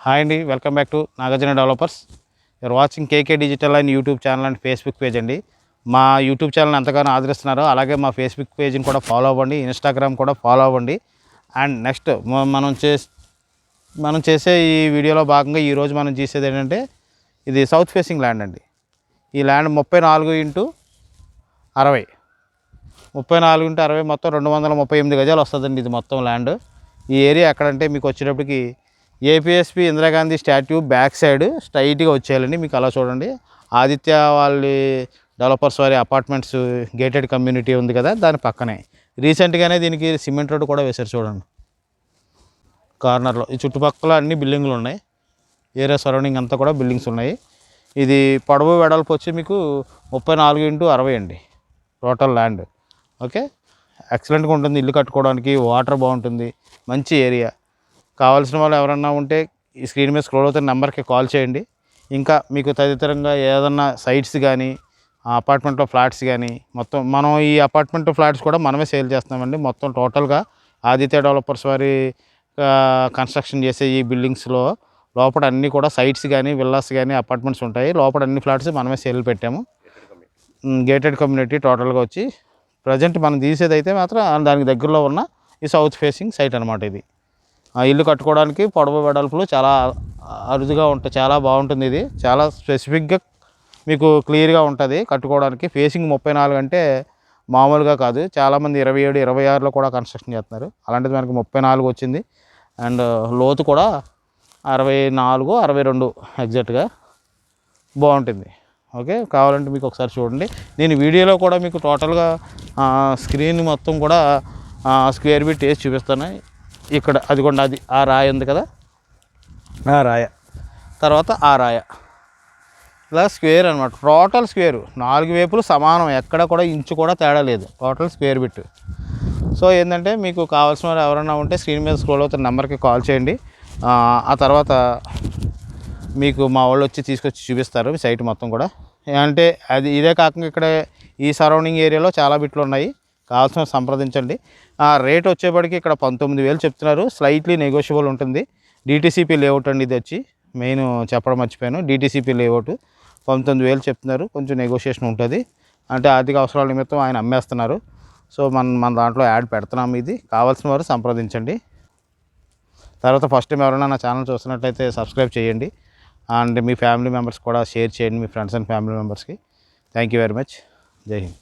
Hi అండి, welcome back to Nagarjuna developers. You're watching KK digital and YouTube channel and Facebook page అండి. మా YouTube channel ఎంతగానో ఆదరిస్తున్నారు, అలాగే మా ఫేస్బుక్ పేజ్ని కూడా ఫాలో అవ్వండి, ఇన్స్టాగ్రామ్ కూడా ఫాలో అవ్వండి. అండ్ నెక్స్ట్ మనం చేసే ఈ వీడియోలో భాగంగా ఈరోజు మనం చేసేది ఏంటంటే, ఇది సౌత్ ఫేసింగ్ ల్యాండ్ అండి. ఈ ల్యాండ్ 34x60 34x60 మొత్తం 238 గజాలు వస్తుందండి. ఇది మొత్తం ల్యాండ్. ఈ ఏరియా ఎక్కడంటే మీకు వచ్చేటప్పటికి APSP Indira Gandhi statue back side స్ట్రైట్గా వచ్చేయాలండి. మీకు అలా చూడండి, ఆదిత్య వాళ్ళ డెవలపర్స్ వారి అపార్ట్మెంట్స్ గేటెడ్ కమ్యూనిటీ ఉంది కదా, దాని పక్కనే రీసెంట్గానే దీనికి సిమెంట్ రోడ్డు కూడా వేశారు చూడండి. కార్నర్లో ఈ చుట్టుపక్కల అన్ని బిల్డింగ్లు ఉన్నాయి, ఏరియా సరౌండింగ్ అంతా కూడా బిల్డింగ్స్ ఉన్నాయి. ఇది పొడవు వెడల్పు వచ్చి మీకు 34x60 అండి టోటల్ ల్యాండ్. ఓకే, ఎక్సలెంట్గా ఉంటుంది, ఇల్లు కట్టుకోవడానికి, వాటర్ బాగుంటుంది, మంచి ఏరియా. కావాల్సిన వాళ్ళు ఎవరన్నా ఉంటే ఈ స్క్రీన్ మీద స్క్రోల్ అవుతున్న నెంబర్కి కాల్ చేయండి. ఇంకా మీకు తదితరంగా ఏదన్నా సైట్స్ కానీ అపార్ట్మెంట్లో ఫ్లాట్స్ కానీ మొత్తం మనం ఈ అపార్ట్మెంట్ ఫ్లాట్స్ కూడా మనమే సేల్ చేస్తున్నామండి. మొత్తం టోటల్గా ఆదిత్య డెవలపర్స్ వారి కన్స్ట్రక్షన్ చేసే ఈ బిల్డింగ్స్లో లోపల అన్నీ కూడా సైట్స్ కానీ విల్లాస్ కానీ అపార్ట్మెంట్స్ ఉంటాయి. లోపల అన్ని ఫ్లాట్స్ మనమే సేల్ పెట్టాము. గేటెడ్ కమ్యూనిటీ టోటల్గా వచ్చి ప్రజెంట్ మనం తీసేదైతే మాత్రం దానికి దగ్గరలో ఉన్న ఈ సౌత్ ఫేసింగ్ సైట్ అనమాట. ఇది ఇల్లు కట్టుకోవడానికి పొడవు వెడల్పులు చాలా అరుదుగా ఉంటాయి, చాలా బాగుంటుంది. ఇది చాలా స్పెసిఫిక్గా మీకు క్లియర్గా ఉంటుంది కట్టుకోవడానికి. ఫేసింగ్ 34 అంటే మామూలుగా కాదు, చాలామంది 27, 26లో కూడా కన్స్ట్రక్షన్ చేస్తున్నారు. అలాంటిది మనకి 34 వచ్చింది. అండ్ లోతు కూడా 64, 62 ఎగ్జాక్ట్గా బాగుంటుంది. ఓకే, కావాలంటే మీకు ఒకసారి చూడండి. నేను వీడియోలో కూడా మీకు టోటల్గా స్క్రీన్ మొత్తం కూడా స్క్వేర్ ఫీట్ వేసి చూపిస్తాను. ఇక్కడ అదిగోండి, అది ఆ రాయి ఉంది కదా, ఆ రాయ తర్వాత ఆ రాయ ఇలా స్క్వేర్ అనమాట. టోటల్ స్క్వేరు 4 వైపులు సమానం, ఎక్కడ కూడా ఇంచు కూడా తేడా లేదు, టోటల్ స్క్వేర్ బిట్. సో ఏంటంటే మీకు కావాల్సిన వాళ్ళు ఎవరైనా ఉంటే స్క్రీన్ మీద స్క్రోల్ అవుతున్న నెంబర్కి కాల్ చేయండి. ఆ తర్వాత మీకు మా వాళ్ళు వచ్చి తీసుకొచ్చి చూపిస్తారు మీ సైట్ మొత్తం కూడా. అంటే అది ఇదే కాకుండా ఇక్కడ ఈ సరౌండింగ్ ఏరియాలో చాలా బిట్లు ఉన్నాయి, కావాల్సిన సంప్రదించండి. రేట్ వచ్చేప్పటికి ఇక్కడ 19,000 చెప్తున్నారు, స్లైట్లీ నెగోషియబుల్ ఉంటుంది. డిటీసీపీ లేఅవుట్ అండి, ఇది వచ్చి మెయిన్ చెప్పడం మర్చిపోయాను. డిటీసీపీ లేఅవుట్ 19,000 చెప్తున్నారు, కొంచెం నెగోషియేషన్ ఉంటుంది. అంటే ఆర్థిక అవసరాల నిమిత్తం ఆయన అమ్మేస్తున్నారు. సో మన దాంట్లో యాడ్ పెడుతున్నాము. ఇది కావాల్సిన వారు సంప్రదించండి. తర్వాత ఫస్ట్ టైం ఎవరైనా నా ఛానల్ చూస్తున్నట్లయితే సబ్స్క్రైబ్ చేయండి. అండ్ మీ ఫ్యామిలీ మెంబర్స్ కూడా షేర్ చేయండి, మీ ఫ్రెండ్స్ అండ్ ఫ్యామిలీ మెంబర్స్కి. Thank you very much. జై హింద్.